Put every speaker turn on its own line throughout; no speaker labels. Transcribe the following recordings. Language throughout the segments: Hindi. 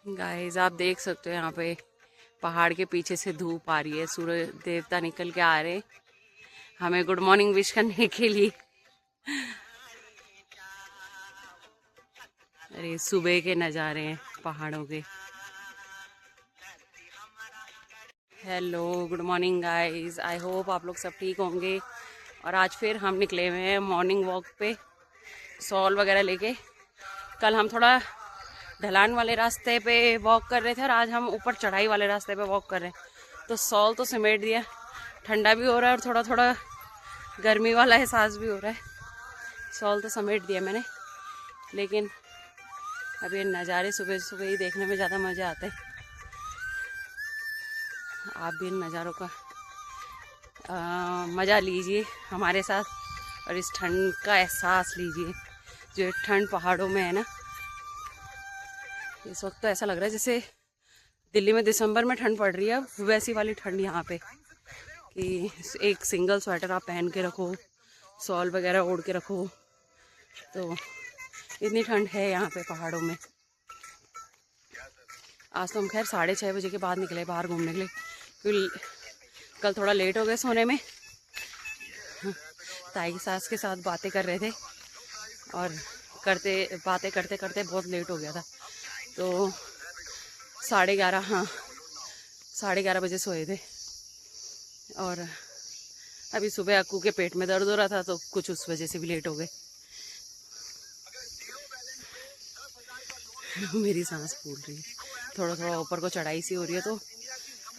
गाइस आप देख सकते हो यहाँ पे पहाड़ के पीछे से धूप आ रही है, सूरज देवता निकल के आ रहे हमें गुड मॉर्निंग विश करने के लिए। अरे सुबह के नज़ारे हैं पहाड़ों के। Hello good morning guys, I hope आप लोग सब ठीक होंगे। और आज फिर हम निकले हुए हैं मॉर्निंग वॉक पे, सॉल वगैरह लेके। कल हम थोड़ा ढलान वाले रास्ते पे वॉक कर रहे थे और आज हम ऊपर चढ़ाई वाले रास्ते पे वॉक कर रहे हैं। तो सॉल तो समेट दिया, ठंडा भी हो रहा है और थोड़ा थोड़ा गर्मी वाला एहसास भी हो रहा है। सॉल तो समेट दिया मैंने, लेकिन अब ये नज़ारे सुबह सुबह ही देखने में ज़्यादा मज़ा आता है। आप भी इन नज़ारों का मज़ा लीजिए हमारे साथ और इस ठंड का एहसास लीजिए। जो ठंड पहाड़ों में है ना, इस वक्त तो ऐसा लग रहा है जैसे दिल्ली में दिसंबर में ठंड पड़ रही है, वैसी वाली ठंड यहाँ पे कि एक सिंगल स्वेटर आप पहन के रखो, सॉल वगैरह ओढ़ के रखो। तो इतनी ठंड है यहाँ पे पहाड़ों में। आज तो हम खैर 6:30 बजे के बाद निकले बाहर घूमने के लिए, क्योंकि कल थोड़ा लेट हो गए सोने में। ताई की सास के साथ बातें कर रहे थे और बातें करते करते बहुत लेट हो गया था। तो 11:30, हाँ 11:30 बजे सोए थे। और अभी सुबह अक्कू के पेट में दर्द हो रहा था तो कुछ उस वजह से भी लेट हो गए। मेरी सांस फूल रही है, थोड़ा थोड़ा ऊपर को चढ़ाई सी हो रही है तो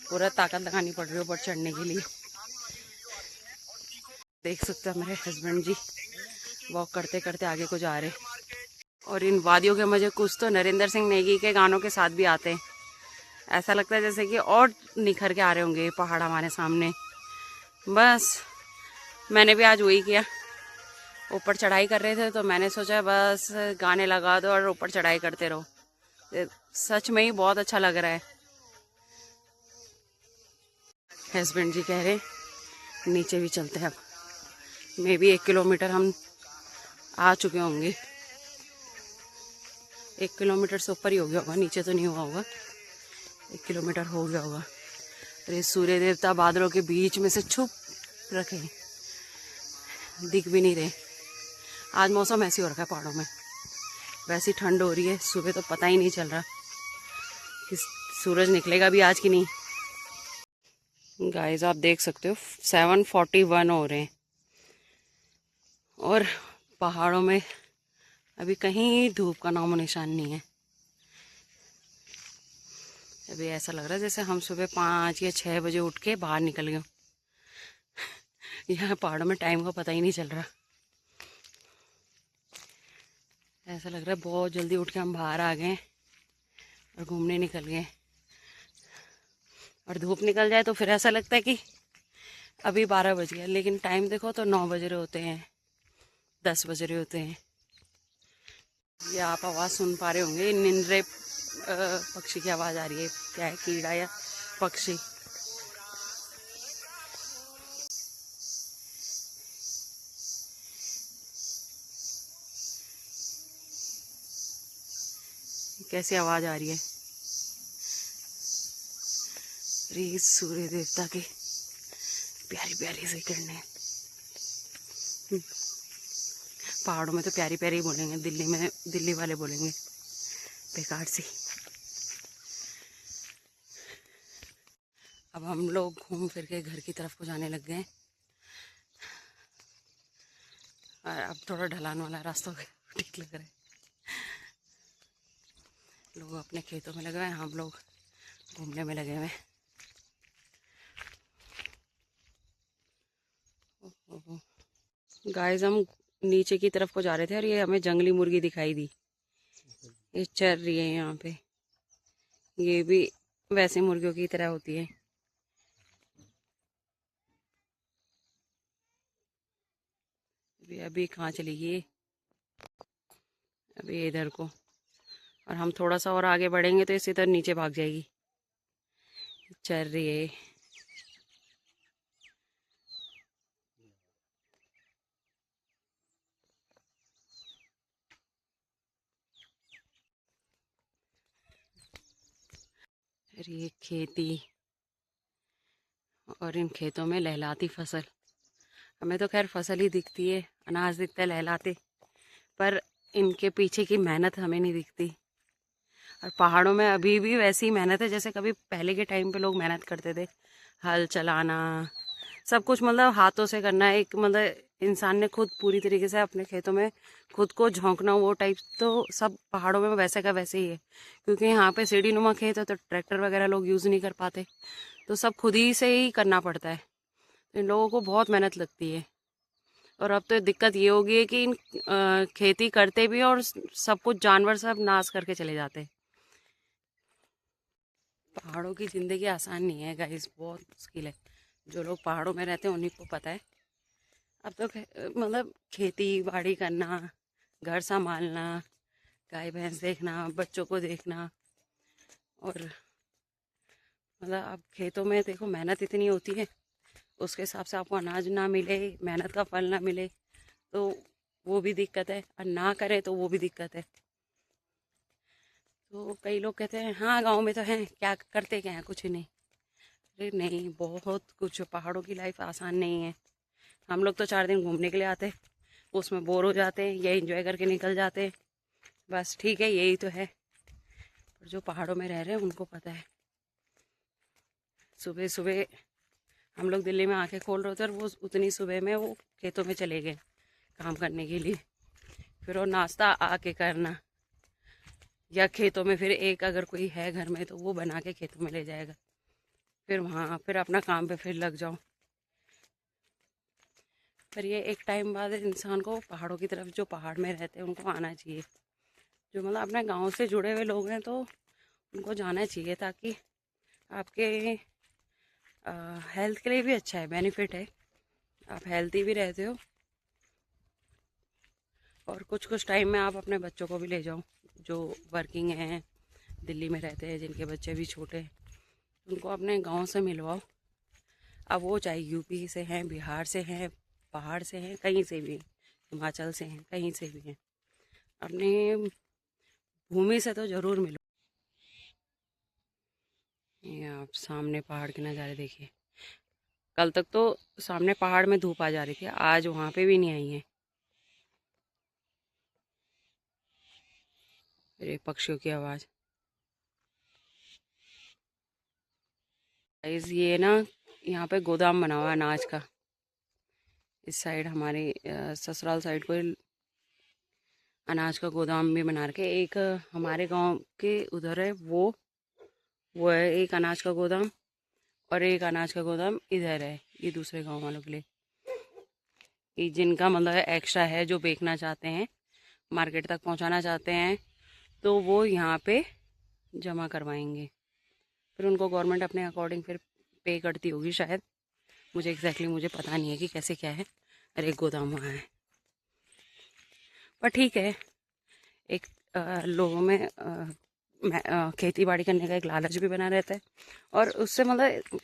पूरा ताकत लगानी पड़ रही है ऊपर चढ़ने के लिए। देख सकते हो मेरे हस्बैंड जी वॉक करते करते आगे को जा रहे। और इन वादियों के मजे कुछ तो नरेंद्र सिंह नेगी के गानों के साथ भी आते हैं। ऐसा लगता है जैसे कि और निखर के आ रहे होंगे पहाड़ हमारे सामने। बस मैंने भी आज वही किया, ऊपर चढ़ाई कर रहे थे तो मैंने सोचा बस गाने लगा दो और ऊपर चढ़ाई करते रहो। सच में ही बहुत अच्छा लग रहा है। हस्बैंड जी कह रहे नीचे भी चलते हैं। अब मे भी 1 किलोमीटर हम आ चुके होंगे, 1 किलोमीटर से ऊपर ही हो गया होगा, नीचे तो नहीं हुआ होगा, 1 किलोमीटर हो गया होगा। अरे सूर्य देवता बादलों के बीच में से छुप रखे, दिख भी नहीं रहे। आज मौसम ऐसे हो रखा है पहाड़ों में, वैसी ठंड हो रही है, सुबह तो पता ही नहीं चल रहा कि सूरज निकलेगा भी आज कि नहीं। गाइस आप देख सकते हो 7:41 हो रहे हैं और पहाड़ों में अभी कहीं धूप का नामो निशान नहीं है। अभी ऐसा लग रहा है जैसे हम सुबह 5 या 6 बजे उठ के बाहर निकल गए। यहाँ पहाड़ों में टाइम का पता ही नहीं चल रहा। ऐसा लग रहा है बहुत जल्दी उठ के हम बाहर आ गए और घूमने निकल गए। और धूप निकल जाए तो फिर ऐसा लगता है कि अभी 12 बज गया, लेकिन टाइम देखो तो 9 बज रहे होते हैं, 10 बज रहे होते हैं। ये आप आवाज़ सुन पा रहे होंगे, निंद्रे पक्षी की आवाज़ आ रही है। क्या है, कीड़ा या पक्षी? कैसी आवाज़ आ रही है। अरे सूर्य देवता की प्यारी प्यारी सी किरणें। पहाड़ों में तो प्यारी प्यारी बोलेंगे, दिल्ली में दिल्ली वाले बोलेंगे बेकार सी। अब हम लोग घूम फिर के घर की तरफ को जाने लग गए और अब थोड़ा ढलान वाला रास्ता ठीक लग रहा है। लोग अपने खेतों में लगे हुए हैं, हम लोग घूमने में लगे हुए हैं। गाइस हम नीचे की तरफ को जा रहे थे और ये हमें जंगली मुर्गी दिखाई दी, ये चर रही है यहाँ पे। ये भी वैसे मुर्गियों की तरह होती है। अभी कहाँ चली गई? अभी इधर को, और हम थोड़ा सा और आगे बढ़ेंगे तो इसी तरह नीचे भाग जाएगी। चल रही है। फिर ये खेती और इन खेतों में लहलाती फसल। हमें तो खैर फसल ही दिखती है, अनाज दिखता है लहलाते, पर इनके पीछे की मेहनत हमें नहीं दिखती। और पहाड़ों में अभी भी वैसी मेहनत है जैसे कभी पहले के टाइम पे लोग मेहनत करते थे। हल चलाना, सब कुछ मतलब हाथों से करना, एक मतलब इंसान ने खुद पूरी तरीके से अपने खेतों में खुद को झोंकना, वो टाइप तो सब पहाड़ों में वैसे का वैसे ही है। क्योंकि यहाँ पे सीढ़ी नुमा खेत है तो ट्रैक्टर वगैरह लोग यूज़ नहीं कर पाते, तो सब खुद ही से ही करना पड़ता है। इन लोगों को बहुत मेहनत लगती है। और अब तो दिक्कत ये हो गई है कि इन खेती करते भी और सब कुछ जानवर सब नाश करके चले जाते हैं। पहाड़ों की ज़िंदगी आसान नहीं है गाइस, बहुत मुश्किल है। जो लोग पहाड़ों में रहते हैं उन्हीं को पता है। अब तो मतलब खेती बाड़ी करना, घर संभालना, गाय भैंस देखना, बच्चों को देखना, और मतलब अब खेतों में देखो मेहनत इतनी होती है, उसके हिसाब से आपको अनाज ना मिले, मेहनत का फल ना मिले, तो वो भी दिक्कत है, और ना करे तो वो भी दिक्कत है। तो कई लोग कहते हैं हाँ गांव में तो हैं, क्या करते क्या हैं, कुछ नहीं। अरे नहीं, बहुत कुछ। पहाड़ों की लाइफ आसान नहीं है। हम लोग तो 4 दिन घूमने के लिए आते हैं, उसमें बोर हो जाते हैं, ये एंजॉय करके निकल जाते हैं, बस ठीक है, यही तो है। पर जो पहाड़ों में रह रहे हैं उनको पता है। सुबह सुबह हम लोग दिल्ली में आके खोल रहे थे और वो उतनी सुबह में वो खेतों में चले गए काम करने के लिए। फिर वो नाश्ता आके करना, या खेतों में फिर एक अगर कोई है घर में तो वो बना के खेतों में ले जाएगा, फिर वहाँ फिर अपना काम पे फिर लग जाओ। पर ये एक टाइम बाद इंसान को पहाड़ों की तरफ, जो पहाड़ में रहते हैं उनको आना चाहिए। जो मतलब अपने गांव से जुड़े हुए लोग हैं तो उनको जाना चाहिए, ताकि आपके हेल्थ के लिए भी अच्छा है, बेनिफिट है, आप हेल्थी भी रहते हो। और कुछ कुछ टाइम में आप अपने बच्चों को भी ले जाओ, जो वर्किंग हैं, दिल्ली में रहते हैं, जिनके बच्चे भी छोटे हैं, उनको अपने गांव से मिलवाओ। अब वो चाहे यूपी से हैं, बिहार से हैं, पहाड़ से हैं, कहीं से भी हैं, हिमाचल से हैं, कहीं से भी हैं, अपनी भूमि से तो ज़रूर मिलो। ये आप सामने पहाड़ के नज़ारे देखिए। कल तक तो सामने पहाड़ में धूप आ जा रही थी, आज वहाँ पे भी नहीं आई है। ये पक्षियों की आवाज़। ये ना, यहाँ पे गोदाम बना हुआ है अनाज का। इस साइड हमारे ससुराल साइड को अनाज का गोदाम भी बना रखे। एक हमारे गांव के उधर है, वो है एक अनाज का गोदाम, और एक अनाज का गोदाम इधर है, ये दूसरे गांव वालों के लिए, कि जिनका मतलब एक्स्ट्रा है, जो बेचना चाहते हैं, मार्केट तक पहुंचाना चाहते हैं, तो वो यहाँ पे जमा करवाएंगे। फिर उनको गवर्नमेंट अपने अकॉर्डिंग फिर पे करती होगी शायद, मुझे एग्जैक्टली मुझे पता नहीं है कि कैसे क्या है। अरे एक गोदाम वहाँ है, पर ठीक है। एक लोगों में खेती बाड़ी करने का एक लालच भी बना रहता है, और उससे मतलब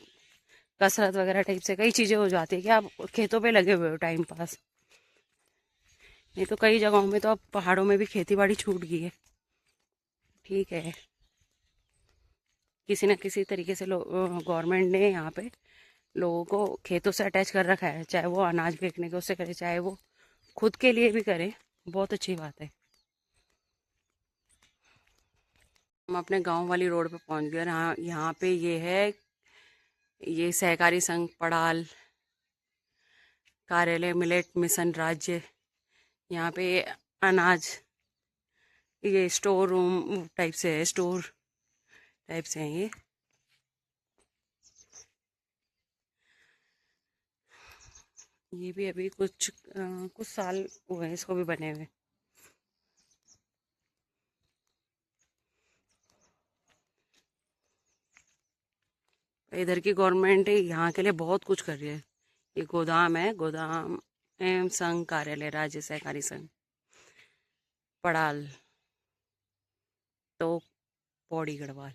कसरत वगैरह टाइप से कई चीज़ें हो जाती है कि आप खेतों पे लगे हुए हो टाइम पास। नहीं तो कई जगहों में तो अब पहाड़ों में भी खेती बाड़ी छूट गई है। ठीक है, किसी न किसी तरीके से गवर्नमेंट ने यहाँ पे लोगों को खेतों से अटैच कर रखा है, चाहे वो अनाज बेचने के उससे करे, चाहे वो खुद के लिए भी करे, बहुत अच्छी बात है। हम अपने गांव वाली रोड पे पहुंच गए। हाँ, यहाँ पे ये है, ये सहकारी संघ पड़ाल कार्यालय, मिलेट मिशन राज्य। यहाँ पे अनाज, ये स्टोर रूम टाइप से है, स्टोर टाइप से है ये। ये भी अभी कुछ साल हुए हैं इसको भी बने हुए। इधर की गवर्नमेंट यहाँ के लिए बहुत कुछ कर रही है। ये गोदाम है, गोदाम एवं संघ कार्यालय, राज्य सहकारी संघ पड़ाल, तो पौड़ी गढ़वाल।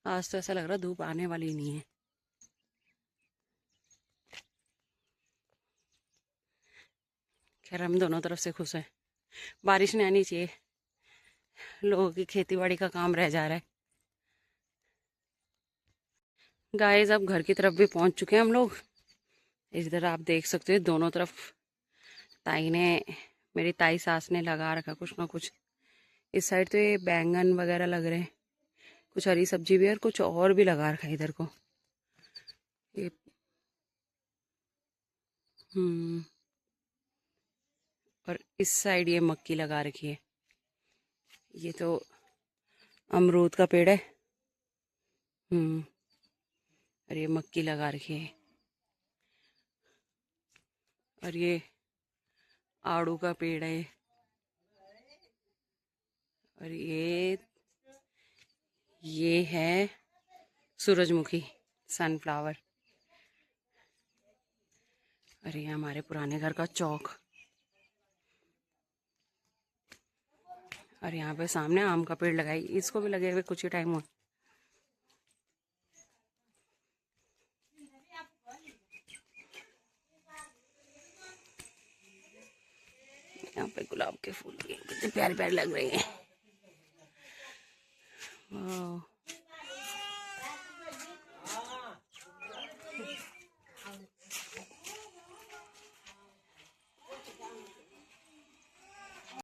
आज तो ऐसा लग रहा धूप आने वाली ही नहीं है। खैर हम दोनों तरफ से खुश हैं। बारिश नहीं आनी चाहिए, लोगों की खेती बाड़ी का काम रह जा रहा है। गाइस अब घर की तरफ भी पहुंच चुके हैं हम लोग। इधर आप देख सकते हो दोनों तरफ ताई ने, मेरी ताई सास ने लगा रखा कुछ ना कुछ। इस साइड तो ये बैंगन वगैरह लग रहे हैं, कुछ हरी सब्जी भी है और कुछ और भी लगा रखा है इधर को ये। और इस साइड ये मक्की लगा रखी है। ये तो अमरूद का पेड़ है। और ये मक्की लगा रखी है। और ये आड़ू का पेड़ है। और ये है सूरजमुखी, सनफ्लावर। और ये हमारे पुराने घर का चौक। और यहाँ पे सामने आम का पेड़ लगाई, इसको भी लगे हुए कुछ ही टाइम हुआ। यहाँ पे गुलाब के फूल कितने प्यारे प्यारे लग रहे हैं। वाह।